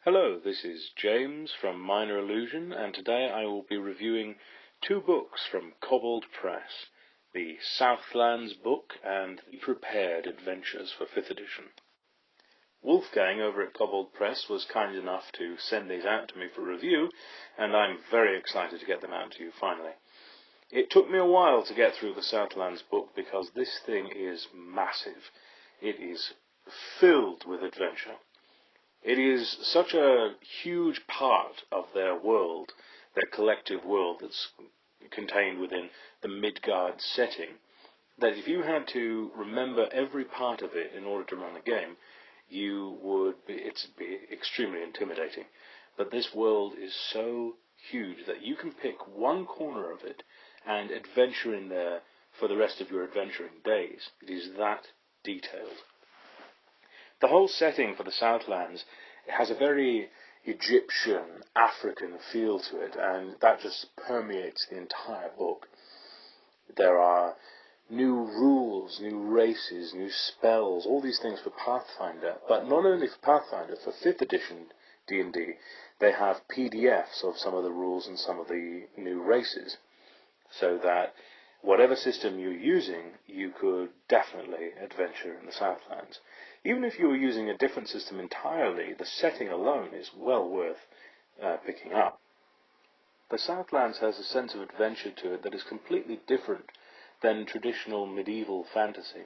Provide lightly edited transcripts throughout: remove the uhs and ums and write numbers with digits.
Hello, this is James from Minor Illusion, and today I will be reviewing two books from Kobold Press, the Southlands book and the Prepared Adventures for 5th edition. Wolfgang over at Kobold Press was kind enough to send these out to me for review, and I'm very excited to get them out to you finally. It took me a while to get through the Southlands book because this thing is massive. It is filled with adventure. It is such a huge part of their world, their collective world that's contained within the Midgard setting, that if you had to remember every part of it in order to run a game, it'd be extremely intimidating. But this world is so huge that you can pick one corner of it and adventure in there for the rest of your adventuring days. It is that detailed. The whole setting for the Southlands has a very Egyptian, African feel to it, and that just permeates the entire book. There are new rules, new races, new spells, all these things for Pathfinder, but not only for Pathfinder, for 5th edition D&D, they have PDFs of some of the rules and some of the new races, so that whatever system you're using, you could definitely adventure in the Southlands. Even if you were using a different system entirely, the setting alone is well worth picking up. The Southlands has a sense of adventure to it that is completely different than traditional medieval fantasy,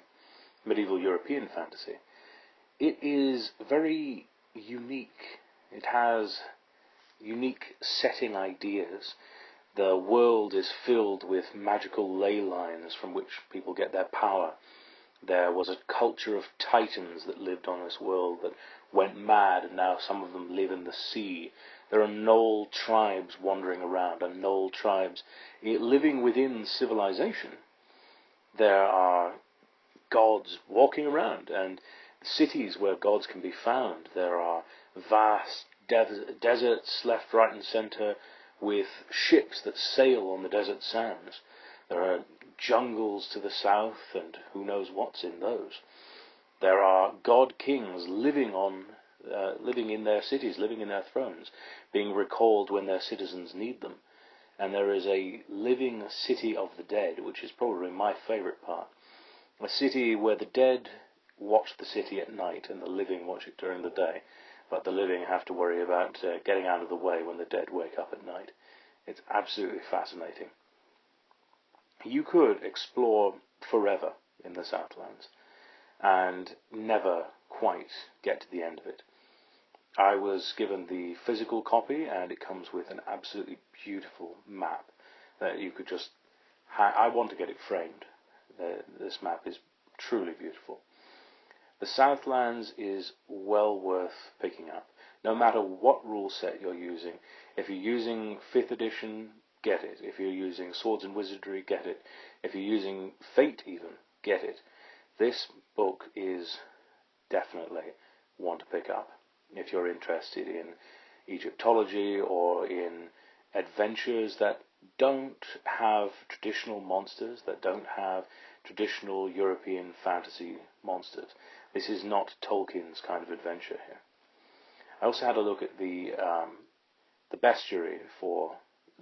medieval European fantasy. It is very unique. It has unique setting ideas. The world is filled with magical ley lines from which people get their power. There was a culture of titans that lived on this world that went mad, and now some of them live in the sea. There are gnoll tribes wandering around, and gnoll tribes living within civilization. There are gods walking around, and cities where gods can be found. There are vast deserts left, right, and center, with ships that sail on the desert sands. There are jungles to the south, and who knows what's in those. There are god kings living in their cities, living in their thrones, being recalled when their citizens need them. And there is a living city of the dead, which is probably my favorite part. A city where the dead watch the city at night and the living watch it during the day, but the living have to worry about getting out of the way when the dead wake up at night. It's absolutely fascinating. You could explore forever in the Southlands and never quite get to the end of it. I was given the physical copy, and it comes with an absolutely beautiful map that you could just... I want to get it framed. This map is truly beautiful. The Southlands is well worth picking up, no matter what rule set you're using. If you're using 5th edition, get it. If you're using Swords and Wizardry, get it. If you're using Fate even, get it. This book is definitely one to pick up if you're interested in Egyptology or in adventures that don't have traditional monsters, that don't have traditional European fantasy monsters. This is not Tolkien's kind of adventure here. I also had a look at the bestiary for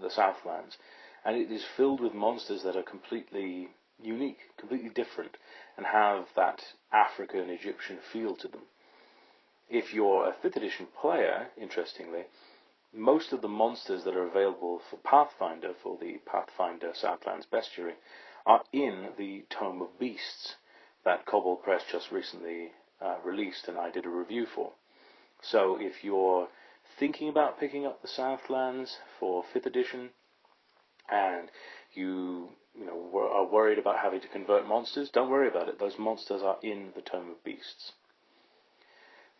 the Southlands, and it is filled with monsters that are completely unique, completely different, and have that African Egyptian feel to them. If you're a 5th edition player, interestingly, most of the monsters that are available for Pathfinder, for the Pathfinder Southlands bestiary, are in the Tome of Beasts that Kobold Press just recently released and I did a review for. So if you're thinking about picking up the Southlands for 5th edition and you are worried about having to convert monsters, don't worry about it. Those monsters are in the Tome of Beasts.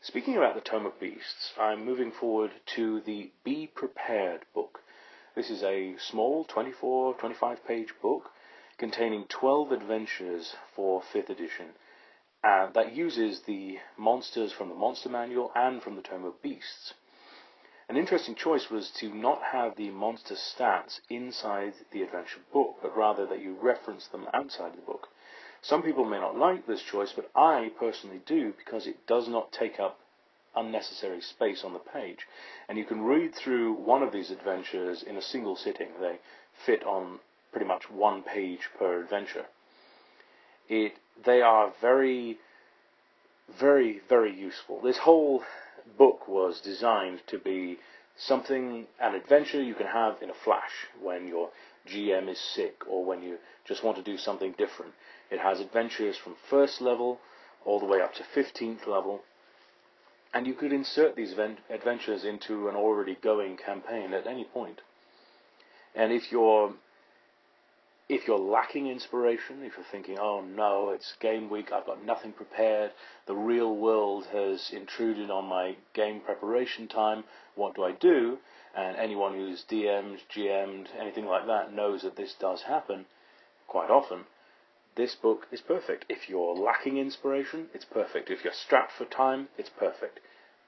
Speaking about the Tome of Beasts, I'm moving forward to the Be Prepared book. This is a small 24-25 page book containing 12 adventures for 5th edition that uses the monsters from the Monster Manual and from the Tome of Beasts. An interesting choice was to not have the monster stats inside the adventure book, but rather that you reference them outside the book. Some people may not like this choice, but I personally do, because it does not take up unnecessary space on the page. And you can read through one of these adventures in a single sitting. They fit on pretty much one page per adventure. They are very, very, very useful. This whole book was designed to be an adventure you can have in a flash when your GM is sick or when you just want to do something different. It has adventures from first level all the way up to 15th level, and you could insert these adventures into an already going campaign at any point. And if you're lacking inspiration, if you're thinking, oh no, it's game week, I've got nothing prepared, the real world has intruded on my game preparation time, what do? And anyone who's DM'd, GM'd, anything like that knows that this does happen quite often. This book is perfect. If you're lacking inspiration, it's perfect. If you're strapped for time, it's perfect.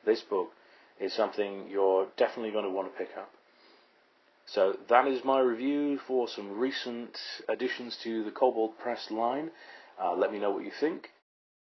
This book is something you're definitely going to want to pick up. So that is my review for some recent additions to the Kobold Press line. Let me know what you think.